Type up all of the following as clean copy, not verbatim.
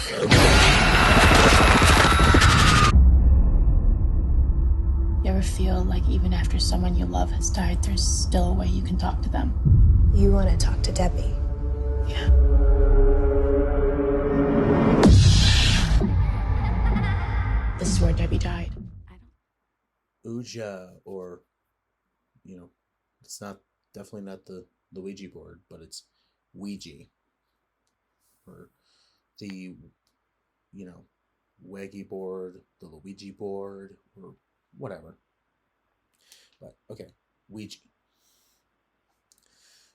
You ever feel like even after someone you love has died, there's still a way you can talk to them? You want to talk to Debbie? Yeah. This is where Debbie died. Ouija, or, it's definitely not the Ouija board, but it's Ouija. Or the, Ouija board, the Luigi board, or whatever. But, okay, Ouija.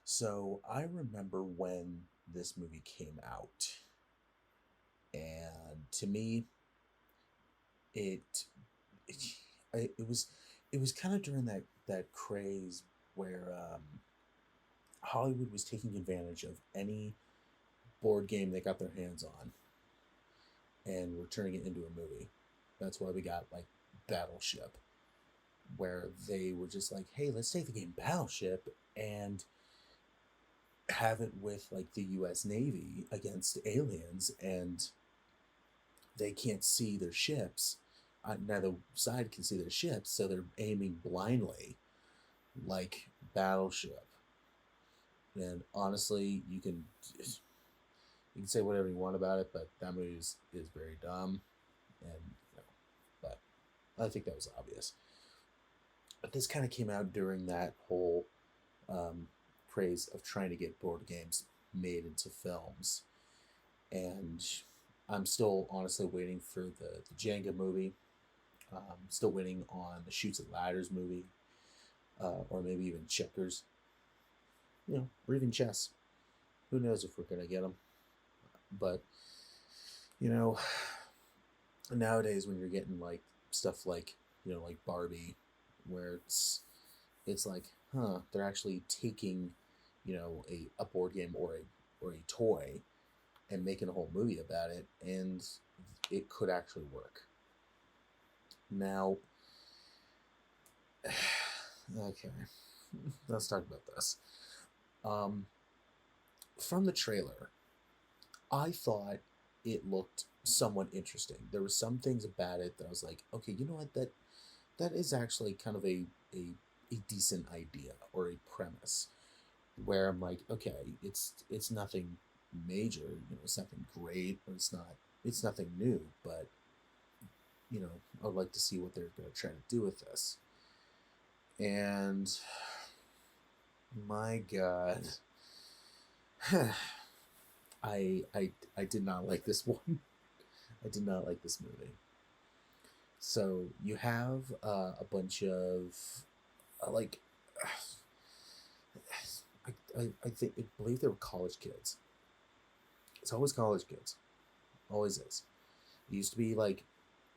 So, I remember when this movie came out. And to me, it was kind of during that craze where Hollywood was taking advantage of any board game they got their hands on and were turning it into a movie. That's why we got like Battleship, where they were just like, hey, let's take the game Battleship and have it with like the US Navy against aliens, and they can't see their ships. Neither side can see their ships, so they're aiming blindly like Battleship. And honestly, you can say whatever you want about it, but that movie is very dumb, and but I think that was obvious. But this kind of came out during that whole craze of trying to get board games made into films, and I'm still honestly waiting for the Jenga movie. Still waiting on the Chutes and Ladders movie, or maybe even Checkers, or even chess. Who knows if we're gonna get them? But nowadays when you're getting like stuff like like Barbie, where it's like, they're actually taking a board game or a toy and making a whole movie about it, and it could actually work. Now, okay, let's talk about this. From the trailer, I thought it looked somewhat interesting. There were some things about it that I was like, okay, you know what, that is actually kind of a decent idea or a premise, where I'm like, okay, it's nothing major, it's nothing great, or it's nothing new, but I would like to see what they're going to try to do with this. And my God, I did not like this one. I did not like this movie. So you have a bunch of I believe they were college kids. It's always college kids, always is. It used to be like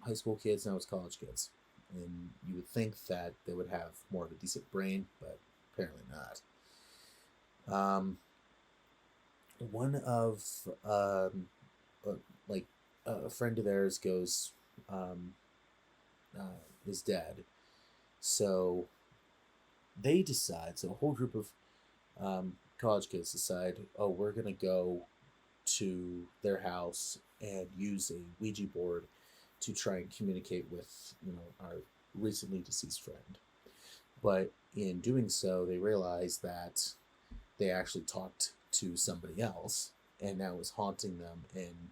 high school kids, now it's college kids, and you would think that they would have more of a decent brain, but apparently not. One of a friend of theirs goes is dead, so they decide. So a whole group of college kids decide, oh, we're gonna go to their house and use a Ouija board to try and communicate with our recently deceased friend. But in doing so, they realize that they actually talked to somebody else, and now is haunting them, and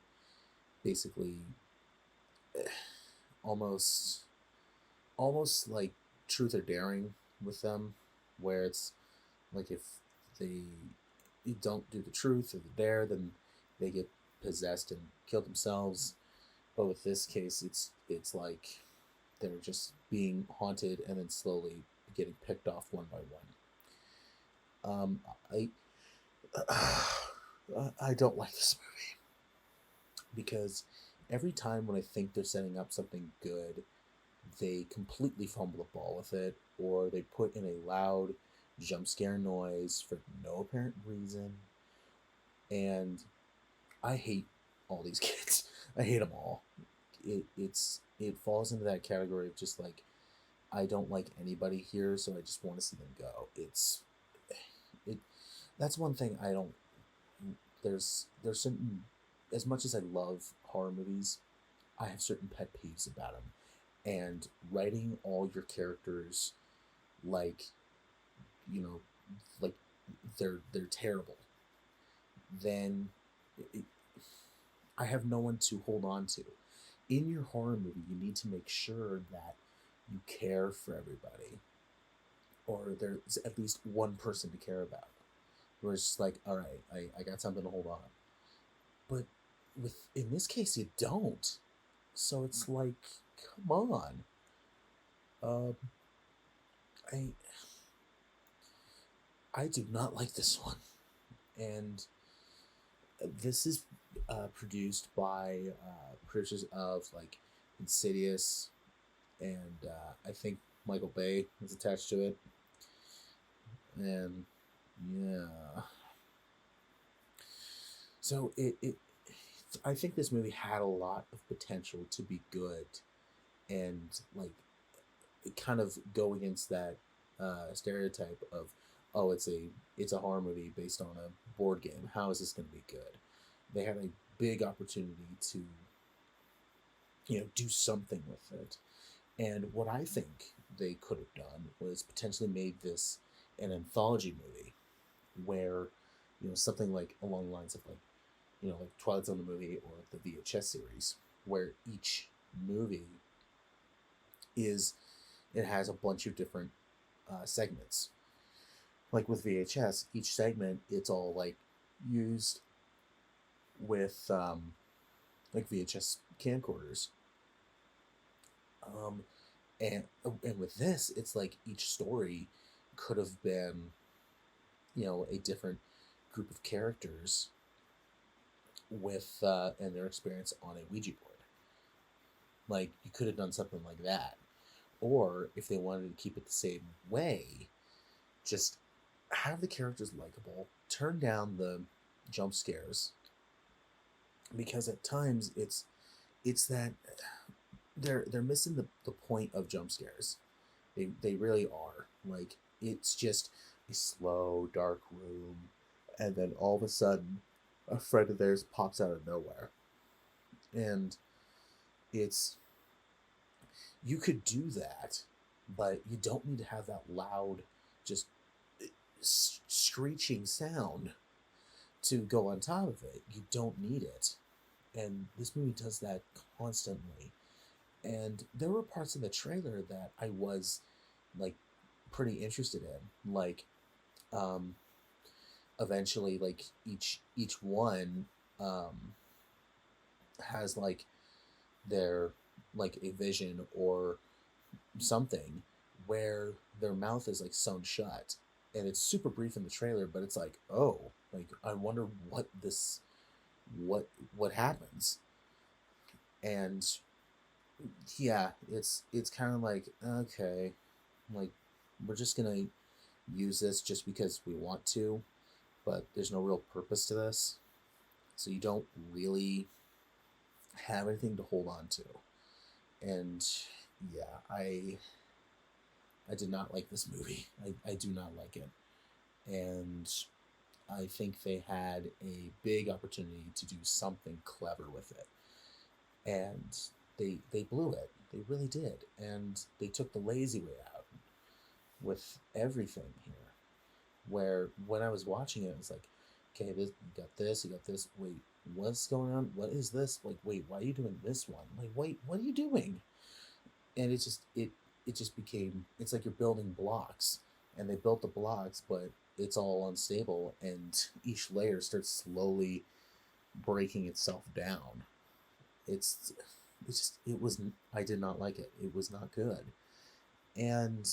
basically almost like truth or daring with them, where it's like if they don't do the truth or the dare, then they get possessed and kill themselves. But with this case, it's like they're just being haunted and then slowly getting picked off one by one. I don't like this movie, because every time when I think they're setting up something good, they completely fumble the ball with it, or they put in a loud jump scare noise for no apparent reason. And I hate all these kids. I hate them all. It falls into that category of just like, I don't like anybody here, so I just want to see them go. That's one thing I don't. There's certain as much as I love horror movies, I have certain pet peeves about them. And writing all your characters like, you know, like they're terrible, then it, I have no one to hold on to. In your horror movie, you need to make sure that you care for everybody, or there's at least one person to care about. Where it's just like, all right, I got something to hold on. But in this case, you don't. So it's like, come on. Um, I I do not like this one, and this is produced by producers of like Insidious, and I think Michael Bay is attached to it, and yeah. So I think this movie had a lot of potential to be good, and like kind of go against that stereotype of, oh, it's a horror movie based on a board game. How is this going to be good? They had a big opportunity to do something with it, and what I think they could have done was potentially made this an anthology movie where something like along the lines of like like Twilight Zone the movie or the VHS series, where each movie is it has a bunch of different segments. Like with VHS, each segment it's all like used with like VHS camcorders, um, and with this, it's like each story could have been a different group of characters with and their experience on a Ouija board. Like you could have done something like that, or if they wanted to keep it the same way, just have the characters likable, turn down the jump scares, because at times it's that they're missing the point of jump scares. They really are. Like it's just a slow dark room, and then all of a sudden a friend of theirs pops out of nowhere, and it's you could do that, but you don't need to have that loud just screeching sound to go on top of it. You don't need it. And this movie does that constantly. And there were parts of the trailer that I was like pretty interested in. Like eventually like each one has like their like a vision or something where their mouth is like sewn shut, and it's super brief in the trailer, but it's like, oh, like I wonder what happens. And yeah, it's kind of like, okay, like we're just gonna use this just because we want to, but there's no real purpose to this, so you don't really have anything to hold on to. And yeah, I did not like this movie. I do not like it. And I think they had a big opportunity to do something clever with it. And they blew it. They really did. And they took the lazy way out with everything here. Where when I was watching it, it was like, okay, this you got this, you got this. Wait, what's going on? What is this? Like, wait, why are you doing this one? Like, wait, what are you doing? And it just became, it's like you're building blocks, and they built the blocks, but it's all unstable, and each layer starts slowly breaking itself down. It's it's just it was I did not like it. It was not good. And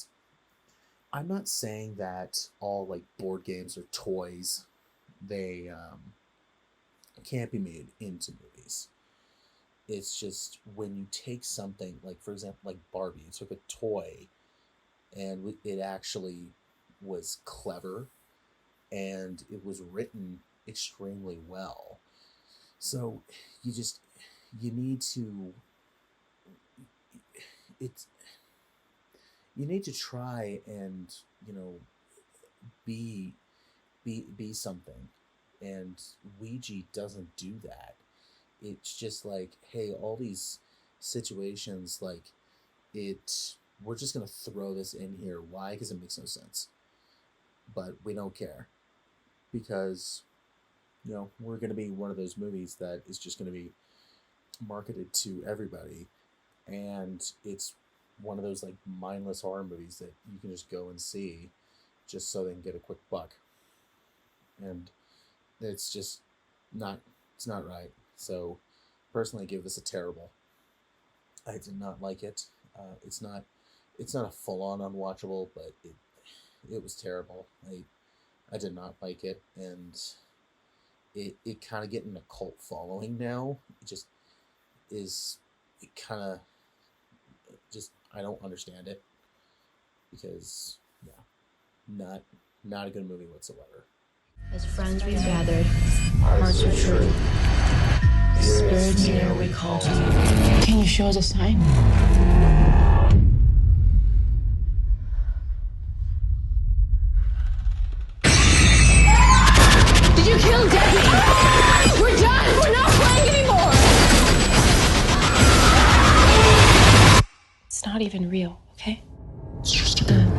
I'm not saying that all like board games or toys they can't be made into movies. It's just when you take something like, for example, like Barbie, you took a toy and it actually was clever and it was written extremely well. So you just you need to it's you need to try and be be something, and Ouija doesn't do that. it's just like, hey, all these situations, like, we're just gonna throw this in here. Why? Because it makes no sense. But we don't care, because we're gonna be one of those movies that is just gonna be marketed to everybody, and it's one of those like mindless horror movies that you can just go and see just so they can get a quick buck. And it's just it's not right. So personally, I give this a terrible. I did not like it. It's not a full-on unwatchable, but it was terrible. I did not like it, and it kind of getting a cult following now. It just is. It kind of just, I don't understand it, because not a good movie whatsoever. As friends we gathered, hearts were true. Spirits near we called to you. Can you show us a sign? Did you kill Debbie? We're done! We're not playing anymore! It's not even real, okay? It's just a game.